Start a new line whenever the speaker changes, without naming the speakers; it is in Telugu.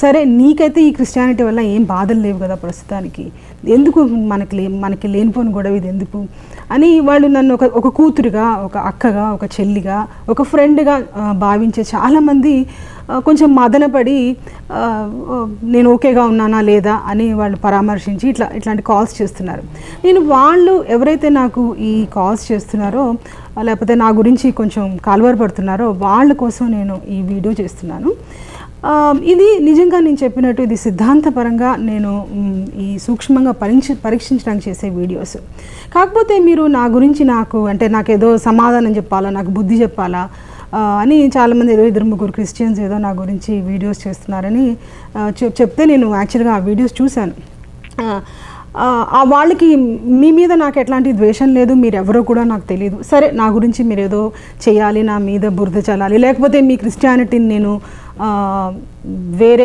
సరే నీకైతే ఈ క్రిస్టియానిటీ వల్ల ఏం బాధలు లేవు కదా ప్రస్తుతానికి, ఎందుకు మనకి లేనిపోని గొడవ ఇది ఎందుకు అని వాళ్ళు నన్ను ఒక కూతురుగా, ఒక అక్కగా, ఒక చెల్లిగా, ఒక ఫ్రెండ్గా భావించే చాలామంది కొంచెం మదనపడి నేను ఓకేగా ఉన్నానా లేదా అని వాళ్ళు పరామర్శించి ఇట్లాంటి కాల్స్ చేస్తున్నారు. నేను వాళ్ళు ఎవరైతే నాకు ఈ కాల్స్ చేస్తున్నారో లేకపోతే నా గురించి కొంచెం కలవరపడుతున్నారో వాళ్ళ కోసం నేను ఈ వీడియో చేస్తున్నాను. ఇది నిజంగా నేను చెప్పినట్టు ఇది సిద్ధాంతపరంగా నేను ఈ సూక్ష్మంగా పరీక్షించడానికి చేసే వీడియోస్. కాకపోతే మీరు నా గురించి నాకేదో సమాధానం చెప్పాలా, నాకు బుద్ధి చెప్పాలా అని చాలామంది ఏదో 2-3 క్రిస్టియన్స్ ఏదో నా గురించి వీడియోస్ చేస్తున్నారని చెప్తే నేను యాక్చువల్గా ఆ వీడియోస్ చూశాను. వాళ్ళకి మీ మీద నాకు ఎట్లాంటి ద్వేషం లేదు, మీరెవరో కూడా నాకు తెలియదు. సరే నా గురించి మీరు ఏదో చేయాలి, నా మీద బురద చల్లాలి, లేకపోతే మీ క్రిస్టియానిటీని నేను వేరే